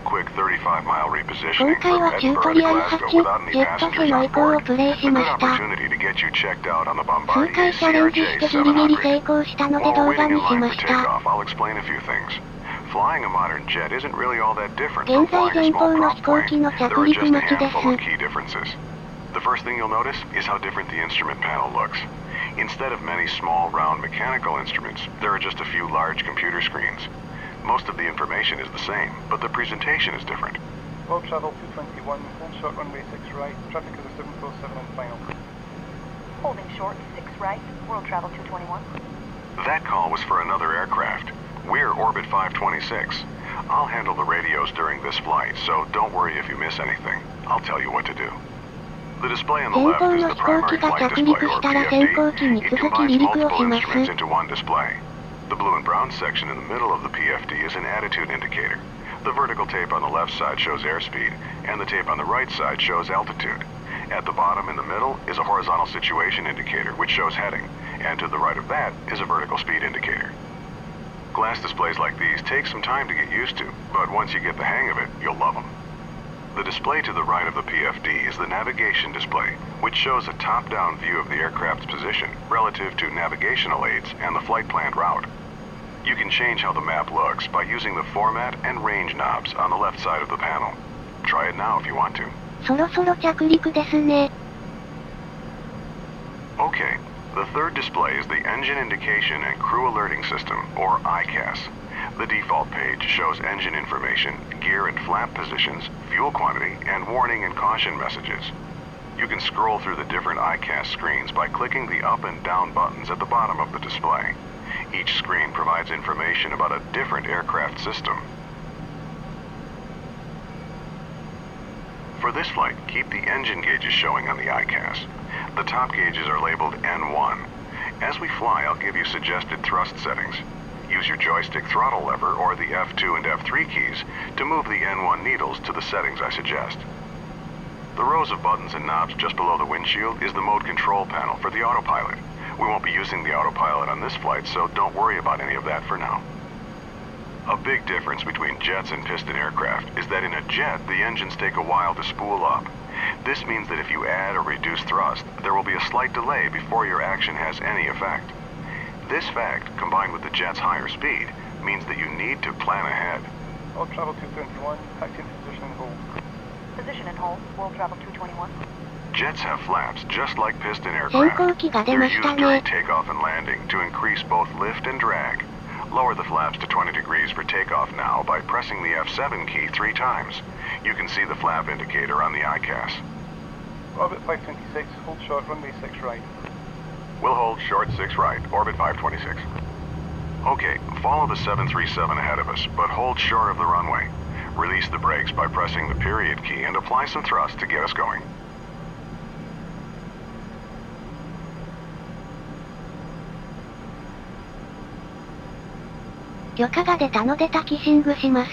quick 35-mile 今 repositioning 回 from はチュー Edinburgh ト to リアル Glasgow 8、 without any ジェット機 passengers の移 on 行を board. プレイ A しま good した。opportunity to get you checked out on the 数 Bombardier 回チャレンジしてギリギリ成 CRJ-700. 功したので While 動 we're 画 waiting に in し line ま for した。 takeoff, I'll explain a few things. Flying a modern jet isn't really all that different 現 from 在 flying a 前 small 方の prop 飛行機 plane. の There 着 are 陸 just a 待ちです。 handful of key differences. The first thing you'll notice is how different the instrument panel looks. Instead of many small, round mechanical instruments, there are just a few large computer screens. Most of the information is the same, but the presentation is different. World Travel 221, hold short runway 6 right, traffic is a 747 on final. Holding short 6 right, World Travel 221. That call was for another aircraft. We're Orbit 526. I'll handle the radios during this flight, so don't worry if you miss anything. I'll tell you what to do. The display on the 前 left 方 is の the 飛行 primary 機が flight 着 display, 陸 or したら先行機 PFD. に It 続き combines 離陸を multiple します。 instruments into one display. The blue and brown section in the middle of the PFD is an attitude indicator. The vertical tape on the left side shows airspeed, and the tape on the right side shows altitude. At the bottom in the middle is a horizontal situation indicator, which shows heading, and to the right of that is a vertical speed indicator. Glass displays like these take some time to get used to, but once you get the hang of it, you'll love them. The display to the right of the PFD is the navigation display, which shows a top-down view of the aircraft's position relative to navigational aids and the flight planned route. You can change how the map looks by using the format and range knobs on the left side of the panel. Try it now if you want to. そろそろ着陸ですね。 Okay, the third display is the Engine Indication and Crew Alerting System, or ICAS. The default page shows engine information, gear and flap positions, fuel quantity, and warning and caution messages. You can scroll through the different ICAS screens by clicking the up and down buttons at the bottom of the display. Each screen provides information about a different aircraft system. For this flight, keep the engine gauges showing on the ICAS. The top gauges are labeled N1. As we fly, I'll give you suggested thrust settings. Use your joystick throttle lever or the F2 and F3 keys to move the N1 needles to the settings I suggest. The rows of buttons and knobs just below the windshield is the mode control panel for the autopilot. We won't be using the autopilot on this flight, so don't worry about any of that for now. A big difference between jets and piston aircraft is that in a jet, the engines take a while to spool up. This means that if you add or reduce thrust, there will be a slight delay before your action has any effect. This fact, combined with the jet's higher speed, means that you need to plan ahead. World Travel 221, taxi into position and hold. Position and hold, World Travel 221. Jets have flaps just like piston 先 aircraft. 行機が出 They're ました used during ね。 takeoff and landing to increase both lift and drag. Lower the flaps to 20 degrees for takeoff now by pressing the F7 key 3 times. You can see the flap indicator on the ICAS. Orbit 526, hold short runway 6 right. We'll hold short 6 right, orbit 526. Okay, follow the 737 ahead of us, but hold short of the runway. Release the brakes by pressing the period key and apply some thrust to get us going.「許可が出たのでタキシングします」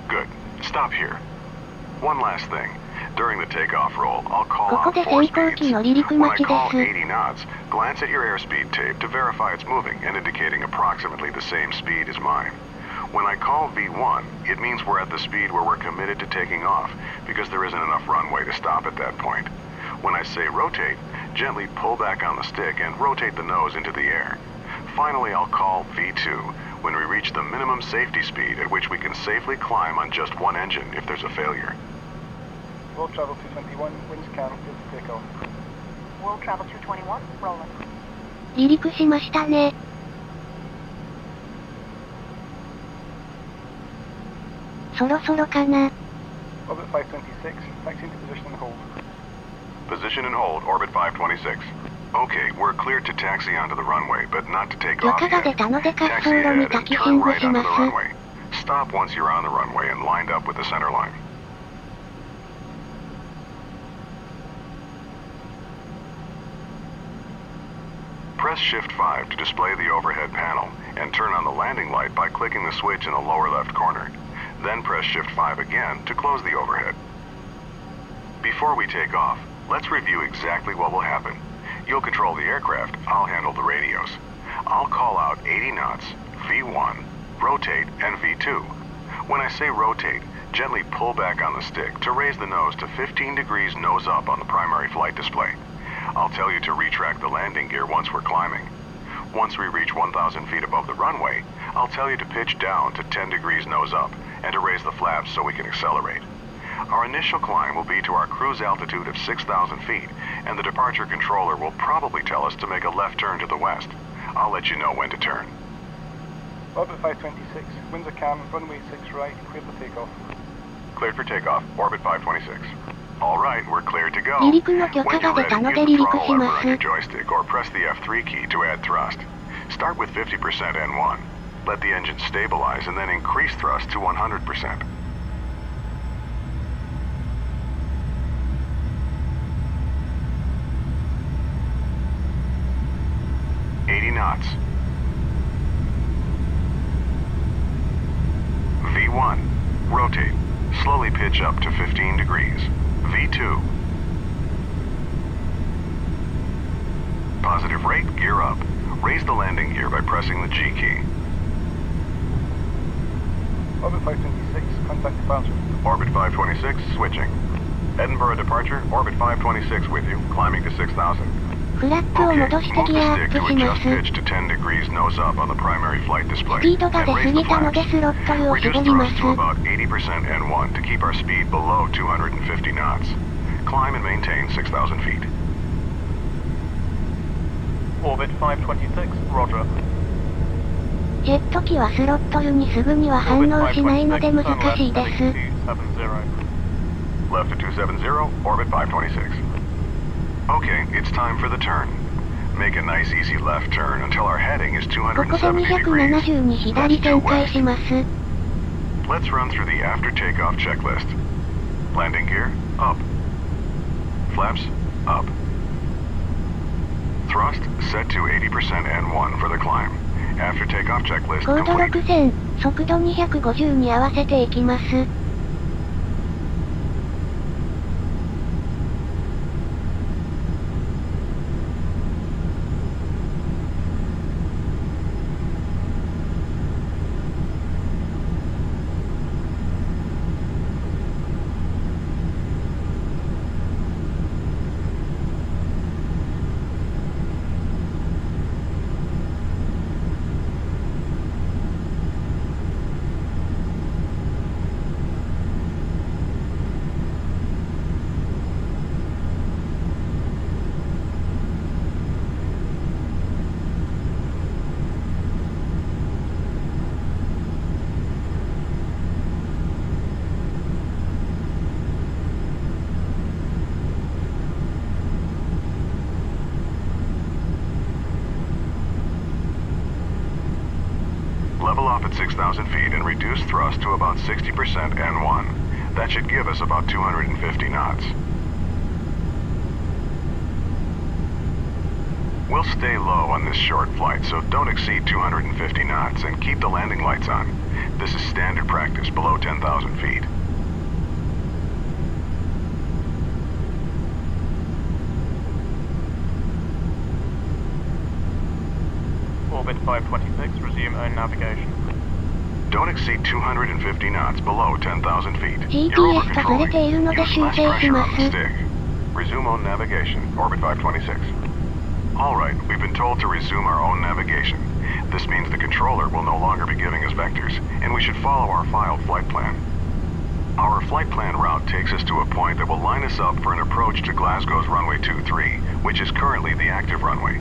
Good. Stop here. One last thing. During the takeoff roll, I'll call ここ out で 4 先行機 speeds. の離陸 When I 待ちで call す。 80 knots, glance at your airspeed tape to verify it's moving and indicating approximately the same speed as mine. When I call V1, it means we're at the speed where we're committed to taking off because there isn't enough runway to stop at that point. When I say rotate, gently pull back on the stick and rotate the nose into the air. Finally, I'll call V2 when we reach the minimum safety speed at which we can safely climb on just one engine if there's a failure. World Travel 221, winds can, good to take off. World Travel 221, rolling. 離陸しましたね。そろそろかな。 Orbit 526, taxi into position and hold. Position and hold, orbit 526. Okay, we're cleared to taxi onto the runway, but not to take 許 off 可が yet. 出たので滑 Taxi 走路 ahead に and タキシ turn ング right し onto ま the す。 runway. Stop once you're on the runway and lined up with the center line. Press Shift 5 to display the overhead panel, and turn on the landing light by clicking the switch in the lower left corner. Then press Shift 5 again to close the overhead. Before we take off, let's review exactly what will happen. You'll control the aircraft, I'll handle the radios. I'll call out 80 knots, V1, rotate, and V2. When I say rotate, gently pull back on the stick to raise the nose to 15 degrees nose up on the primary flight display. I'll tell you to retract the landing gear once we're climbing. Once we reach 1,000 feet above the runway, I'll tell you to pitch down to 10 degrees nose up and to raise the flaps so we can accelerate. Our initial climb will be to our cruise altitude of 6,000 feet, and the departure controller will probably tell us to make a left turn to the west. I'll let you know when to turn. Orbit 526, winds are calm, runway 6 right, cleared for takeoff. Cleared for takeoff, orbit 526. All right, we're cleared to go. 離陸の許可が出たので離陸します。 on your joystick or press the F3 key to add thrust. Start with 50% N1. Let the engine stabilize and then increase thrust to 100%. Knots. V1. Rotate. Slowly pitch up to 15 degrees. V2. Positive rate, gear up. Raise the landing gear by pressing the G key. Orbit 526, contact departure. Orbit 526, switching. Edinburgh departure, Orbit 526 with you, climbing to 6,000. フラップを戻してギアアップします。スピードが出すぎたのでスロットルを絞ります。Orbit 526, Roger. ジェット機はスロットルにすぐには反応しないので難しいです。Left to 270, orbit 526. Okay, it's time for the turn. Make a nice easy left turn until our heading is ここで 270 degrees. 270に左旋回します。 Let's run through the after takeoff checklist. Landing gear, up. Flaps, up. Thrust, set to 80% N1 for the climb. After takeoff checklist 高度 complete. 6000、速度250に合わせていきます。Level off at 6,000 feet and reduce thrust to about 60% N1. That should give us about 250 knots. We'll stay low on this short flight, so don't exceed 250 knots and keep the landing lights on. This is standard practice below 10,000 feet. Orbit 526, resume own navigation. Don't exceed 250 knots below 10,000 feet. GPS とずれているので修正します。 Resume own navigation, orbit 526. Alright, we've been told to resume our own navigation. This means the controller will no longer be giving us vectors, and we should follow our filed flight plan. Our flight plan route takes us to a point that will line us up for an approach to Glasgow's runway 23, which is currently the active runway.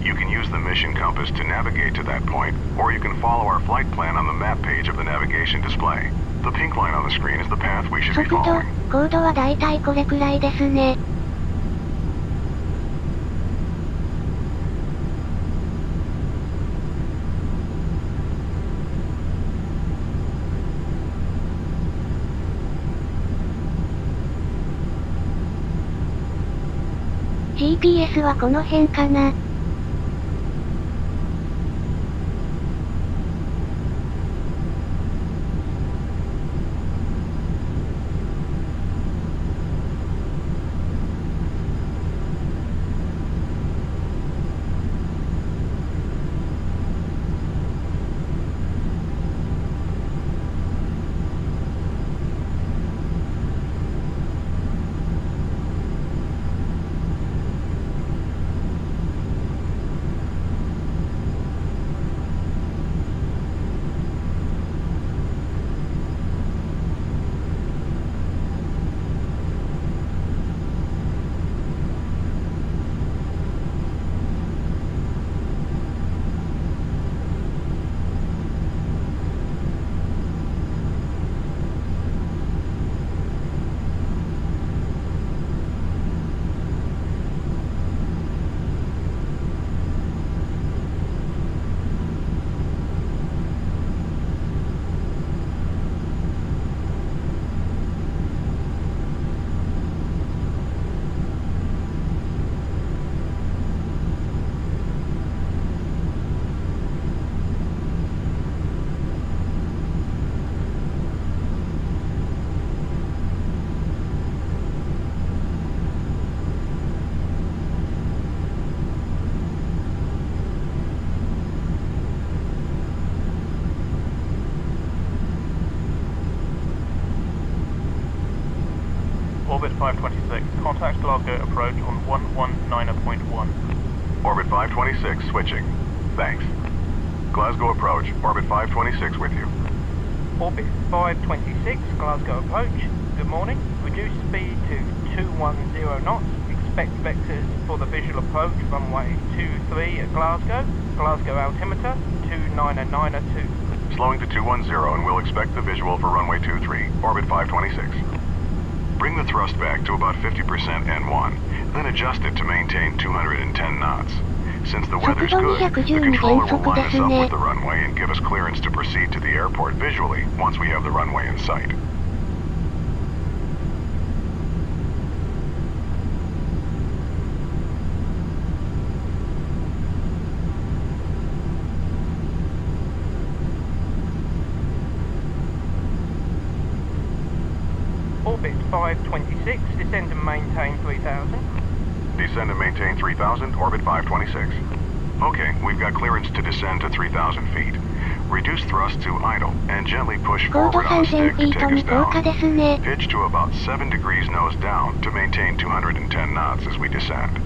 You can use the mission compass to navigate to that point, or you can follow our flight plan on the map page of the navigation display. The pink line on the screen is the path we should be 速度、 following. 高度はだいたいこれくらいですね。GPS はこの辺かな。526, contact Glasgow approach on 119.1. Orbit 526 switching. Thanks. Glasgow approach, Orbit 526 with you. Orbit 526, Glasgow approach. Good morning. Reduce speed to 210 knots. Expect vectors for the visual approach, runway 23 at Glasgow. Glasgow altimeter 29902. Slowing to 210 and we'll expect the visual for runway 23, Orbit 526. Bring the thrust back to about 50% N1, then adjust it to maintain 210 knots. Since the weather's good, the controller will line us up with the runway and give us clearance to proceed to the airport visually once we have the runway in sight. Orbit 526, descend and maintain 3000. Descend and maintain 3000, Orbit 526. Okay, we've got clearance to descend to 3000 feet. Reduce thrust to idle and gently push forward on the stick to take us down. Pitch to about 7 degrees nose down to maintain 210 knots as we descend.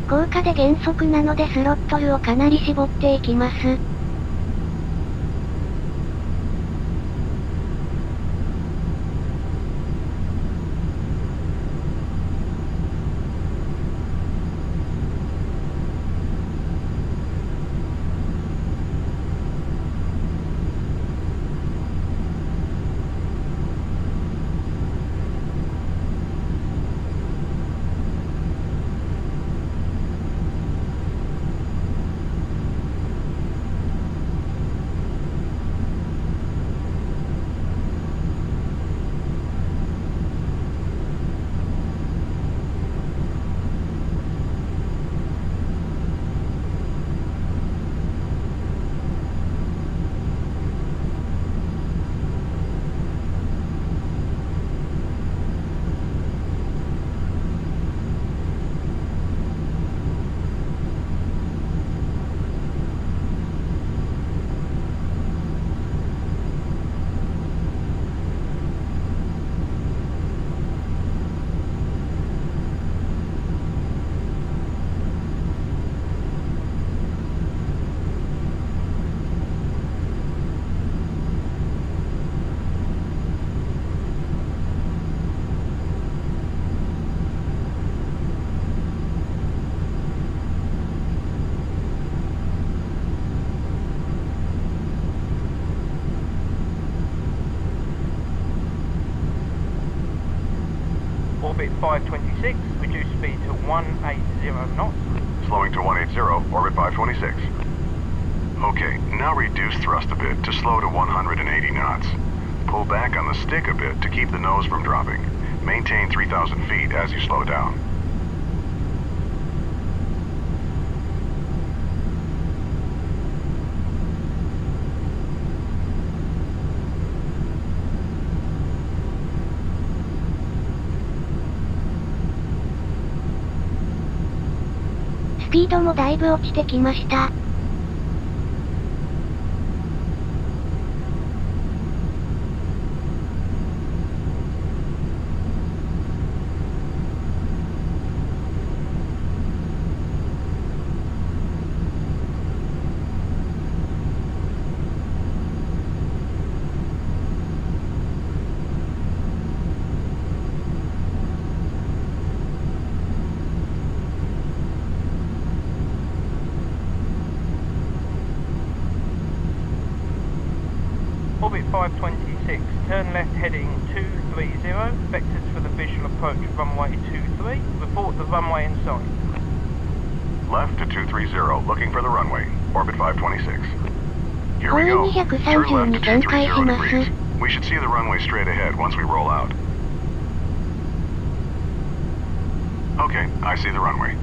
高架で減速なのでスロットルをかなり絞っていきます。Orbit 526, reduce speed to 180 knots. Slowing to 180, Orbit 526. Okay, now reduce thrust a bit to slow to 180 knots. Pull back on the stick a bit to keep the nose from dropping. Maintain 3,000 feet as you slow down.スピードもだいぶ落ちてきました。Orbit 526, turn left heading 230, vectors for the visual approach runway 23, report the runway in sight. Left to 230, looking for the runway, Orbit 526. Here we go, turn left to 230 degrees. We should see the runway straight ahead once we roll out. Okay, I see the runway.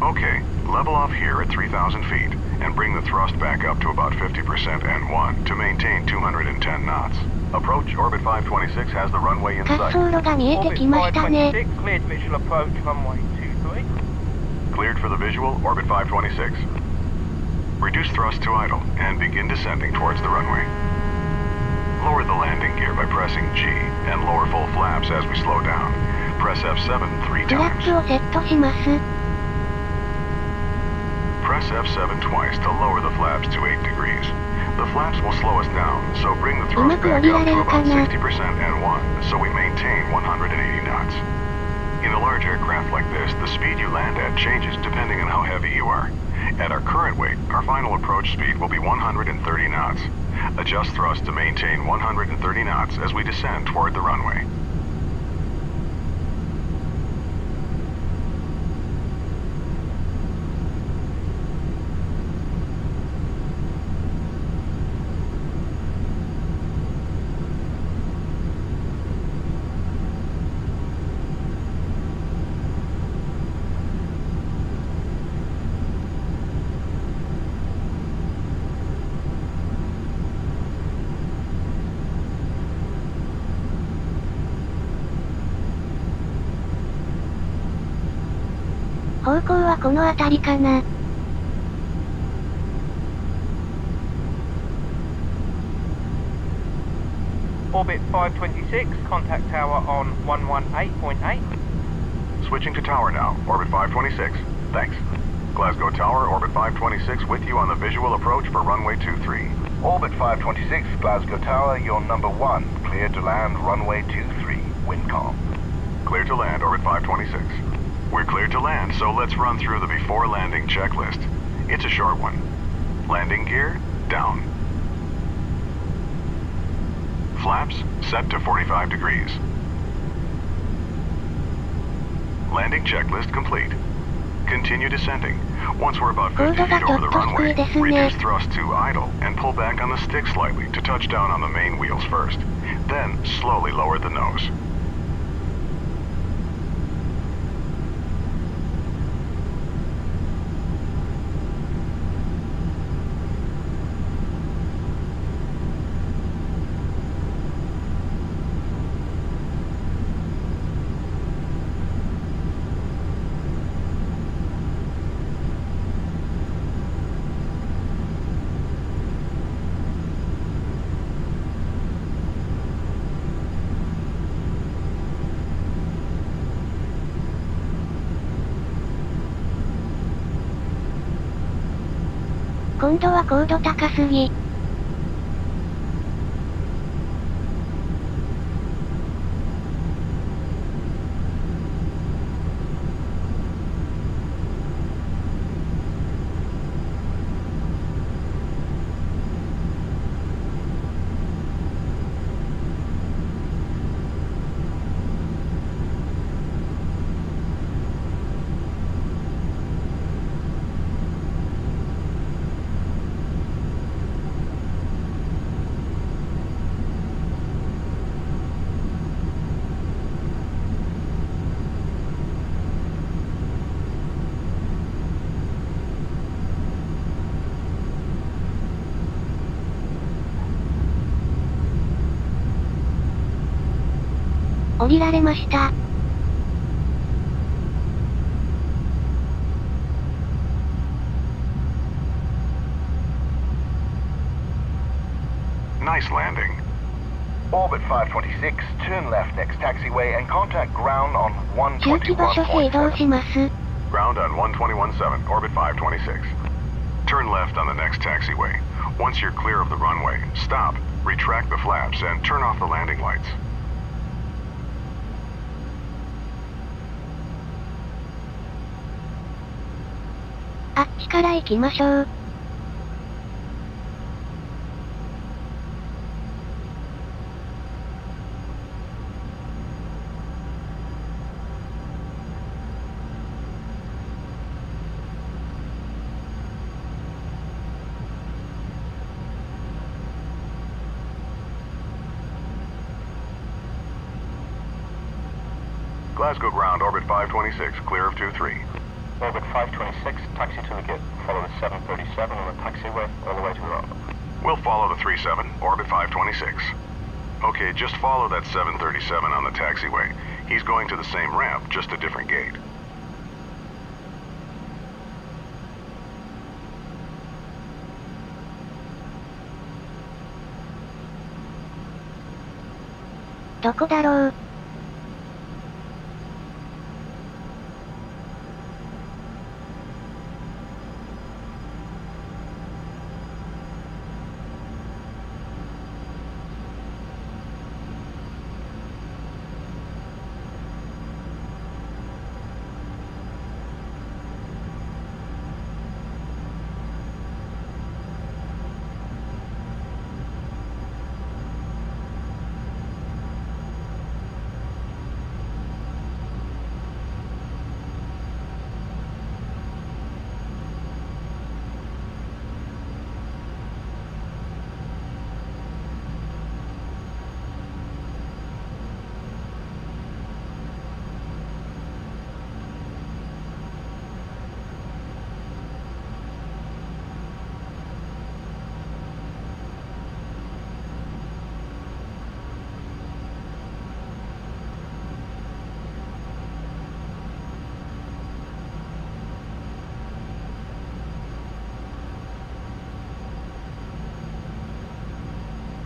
Okay, level off here at 3,000 feet. And bring the thrust back up to about 50% N1 to maintain 210 knots. Approach, Orbit 526 has the runway in sight. Orbit 526, cleared visual approach, runway 23. Cleared for the visual, Orbit 526. Reduce thrust to idle and begin descending towards the runway. Lower the landing gear by pressing G and lower full flaps as we slow down. Press F7 3 フラッ times. プをセットします。Press F7 twice to lower the flaps to 8 degrees. The flaps will slow us down, so bring the thrust back up to about 60% N1 so we maintain 180 knots. In a large aircraft like this, the speed you land at changes depending on how heavy you are. At our current weight, our final approach speed will be 130 knots. Adjust thrust to maintain 130 knots as we descend toward the runway.方向はこの辺りかな。Orbit 526, contact tower on 118.8. Switching to tower now, orbit 526. Thanks. Glasgow Tower, orbit 526 with you on the visual approach for runway 23. Orbit 526, Glasgow Tower, you're number 1. Clear to land runway 23. Wind calm. Clear to land, orbit 526. We're cleared to land, so let's run through the before landing checklist. It's a short one. Landing gear, down. Flaps, set to 45 degrees. Landing checklist complete. Continue descending. Once we're about 50 feet over the runway, reduce thrust to idle and pull back on the stick slightly to touch down on the main wheels first. Then, slowly lower the nose.今度は高度高すぎ。降りられました。Nice landing. Orbit 526, turn left next taxiway and contact ground on 中期場所へ移動します。Ground on 121.7, orbit 526. Turn left on the next taxiway. Once you're clear of the runway, stop, retract the flaps, and turn off the landing lights.あっちから行きましょう。Glasgow ground, orbit 526, clear of 23. Orbit 526, taxi to the gate. Follow the 737 on the taxiway all the way to the ramp. We'll follow the 37, orbit 526. Okay, just follow that 737 on the taxiway. He's going to the same ramp, just a different gate. どこだろう。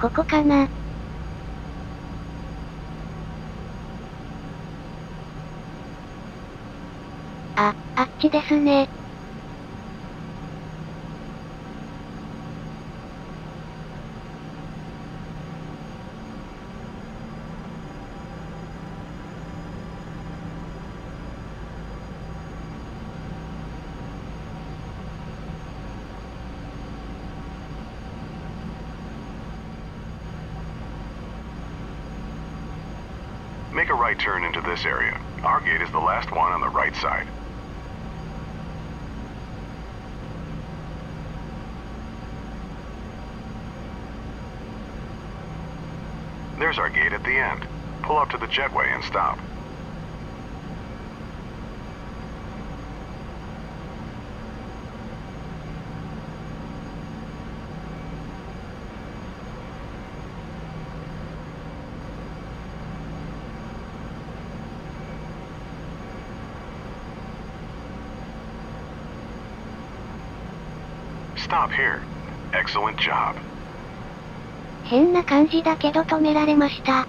ここかな。あっちですね。Make a right turn into this area. Our gate is the last one on the right side. There's our gate at the end. Pull up to the jetway and stop. Stop here. Excellent job. 変な感じだけど止められました。